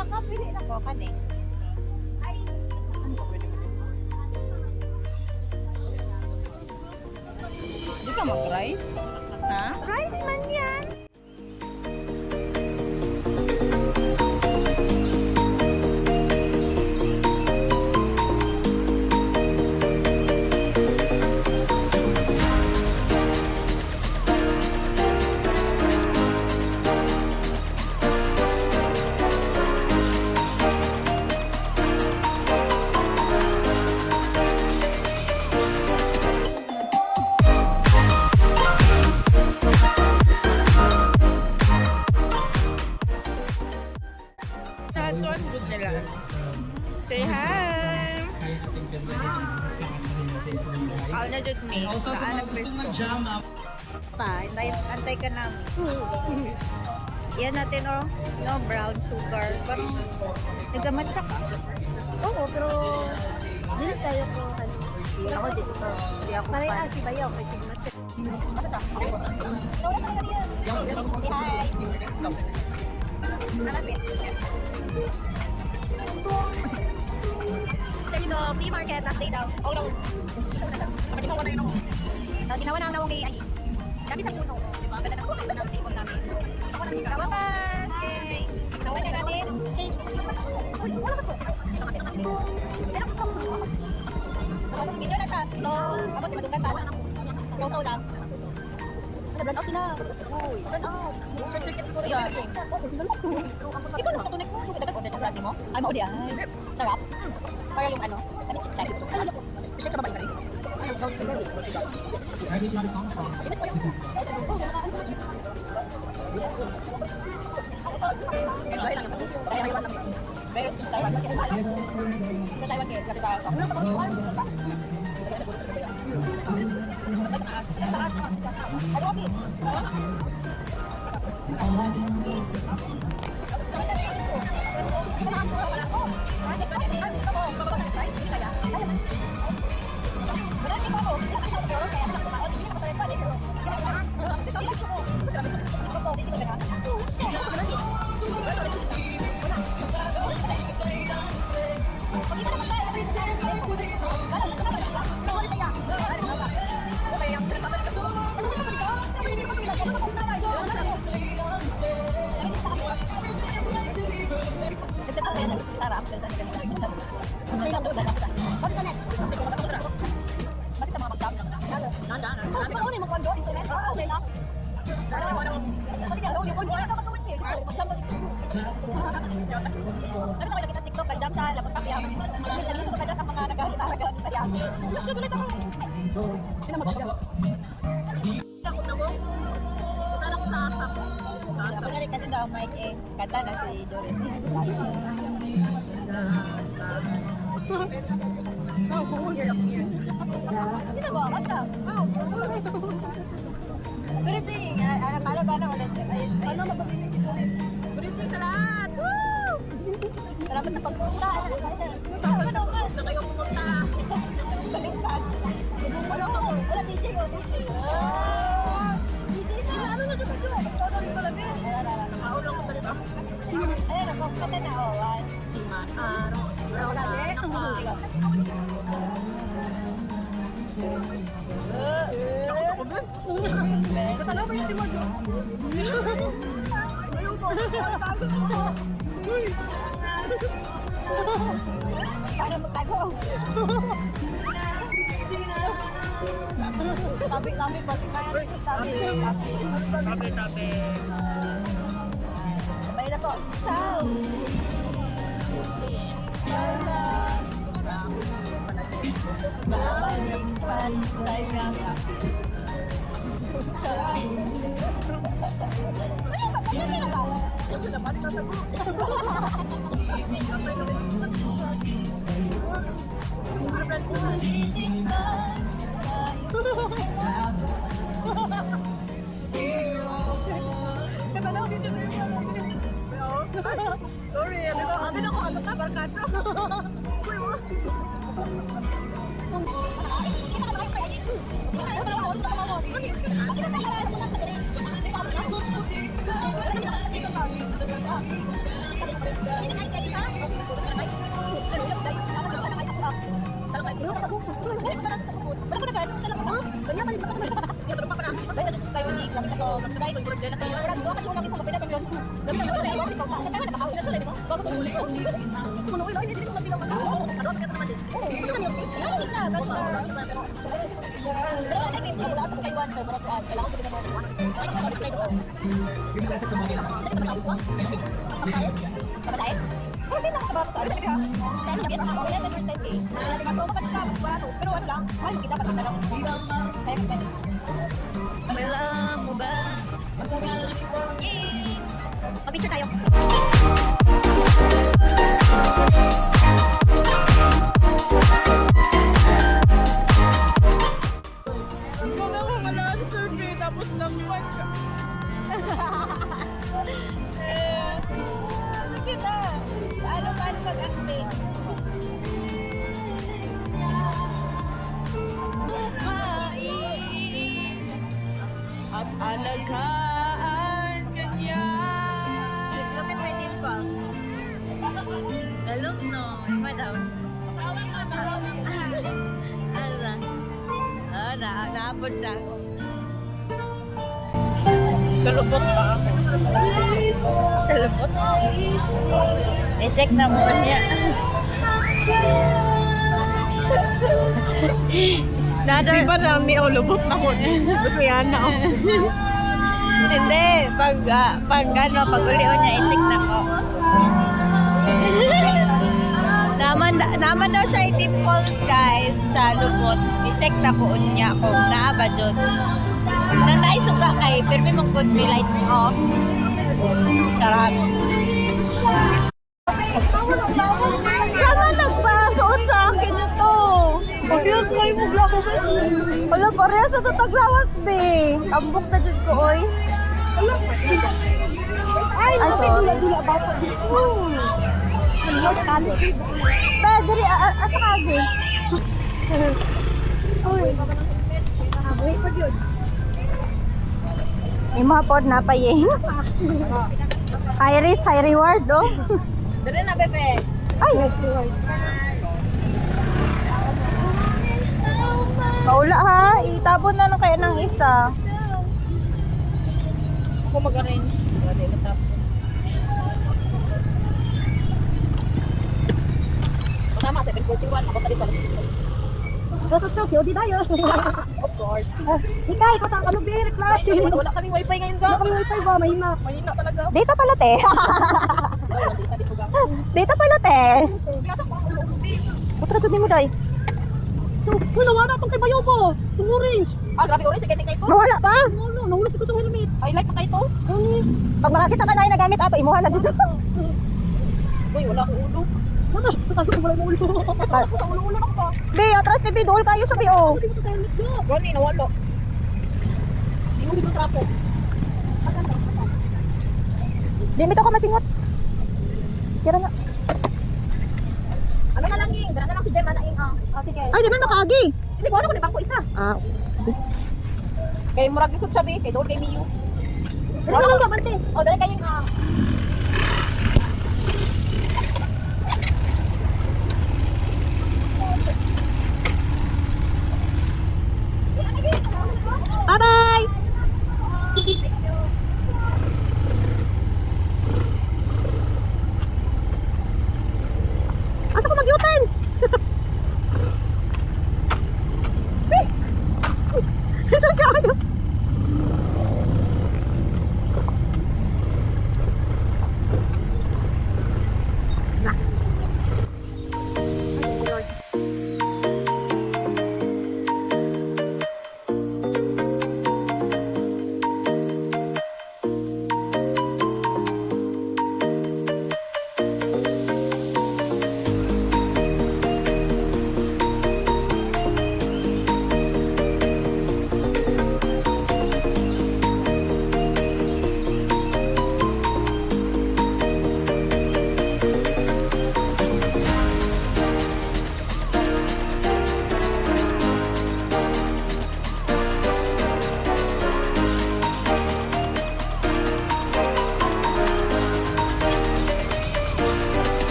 nakapili na ko kani. Ay, saan ko pwede? Di ka mag-rice? Ha? Rice man yan. Tuan good nila. Say hi! Ako na dyan me. Also sa mga gustong mag-jam up. Antay ka namin. Yan natin no brown sugar. Parang nagamatsa ka. Oo, pero hindi tayo ko Ako dito. Hindi ako Maray fan. si Bayaw, may tigmatsa. Hi! Hanapin. Dito, flea market, na stay down. Oh, no. Ginawa na yun ako. Ginawa na ang nawang kay Ay. Kami sa puno. Diba? Ganda na ang table namin. Ako na siya. Wapas! Yay! Ginawa na natin. Uy, wala ba ito? Sino gusto mo? Masang video na siya. So, abot yung madunggan tala. So lang. Brand out sila. Uy, brand out. Share siguro yan. Ikaw naman katunik mo. Dapat order ng brand mo. Ay, maudi ay. Sarap. Para yung ano. Ano check. Check ka ba ba rin? That is not a song from. Meron din Taiwan. Sa Taiwan kayo, kapit ako. Ano kami? Kanta na si Doris. Hindi na ba? What's up? Good evening. Ano ba na ulit? Ano magpapinigit ulit? Good evening sa lahat! Woo! Salamat sa pagpunta. Ano ka? Sa kayo pumunta. Baliktad. Wala ko. Wala DJ ko. DJ na. Ano na dito? Todo dito lagi. Maulong ko ba rin ba? Ayan ako. Kata na awan. Wala din. Ang mga. Kasalaw mo yung timod yun. Ayaw mo. Uy. Para magtago. Tabi-tabi pa. Tabi-tabi. Sabay na po. Ciao. Babalik pansaya. Ano ba? Pagkasi na ba? Nabalik na sa ko. Katanaw din yung sorry, amin ako, ano ka, barkado. Alam mo ba? Yay! Picture tayo. Ikaw na mga na-survey tapos naman ka. Kita. Ano mag-acting? At alagaan ganyan. Look at my dimples. Alam no. Iba daw. Ala. Naabot siya. Sa lubot pa ako. Sa lubot. I-check na mo niya. Si ba lang ni lubot na ko. Gusto yan na ako. Hindi. Pag uli niya, i-check na ko. Naman daw siya i-dimples, guys, sa lubot. I-check na ko niya kung naaba dyan. Nang naisuga kay, pero may mga good be lights off. Charot. Siya nga nagpasuot sa akin ito. Pag-yun kayo mo blako ba? Wala pareha sa tataglawas, be. Ambok na dyan ko, oy. Ay, nakikidula-dula ba ito? Pedri, asa ka, be? Uy. Wait, pag yun. Yung mga pod na pa yun. High risk, high reward, oh. Dali na, bebe. Ay! Paula ha, itabon na lang kaya ng isa. Ako mag-arrange. Dali, matapos. Tama, 7:41. Ako talit pala. Nasa Chelsea, o di tayo. Of course. Ikay, kasang ka lubir, class. Wala kaming wifi ngayon daw. Wala kami wifi ba? Mahina. Mahina talaga. Data pala, te. Daw, nandita dito ga. Data pala, te. Nasa ko ako lubi. Putra, dyan mo, day. So, wala, wala pang kay Bayo po. Yung orange. Ah, grabe orange. Sige, tingkay ko. Nawala pa? Wala, nahulog ko sa helmet. I like pa kayo to. Pag makakita ka na yung nagamit ato, imuha na dito. Uy, wala akong ulo. Wala, wala mo ulo. Ako sa ulo-ulo lang pa. Be, atras ni Be, dool kayo sa Be, oh. Ronnie, nawalo. Hindi mo dito trapo. Limit ako masingot. Kira nga. Ano na lang yung, gana na lang si Jem, anaing, oh, sige. Ay, di man makaagi. Hindi ko alam kung bangko isa. Ah, Kay murag isot siya, be. Kay doon kay Miyu. ano lang ba, Mante? Oh, dali kayong,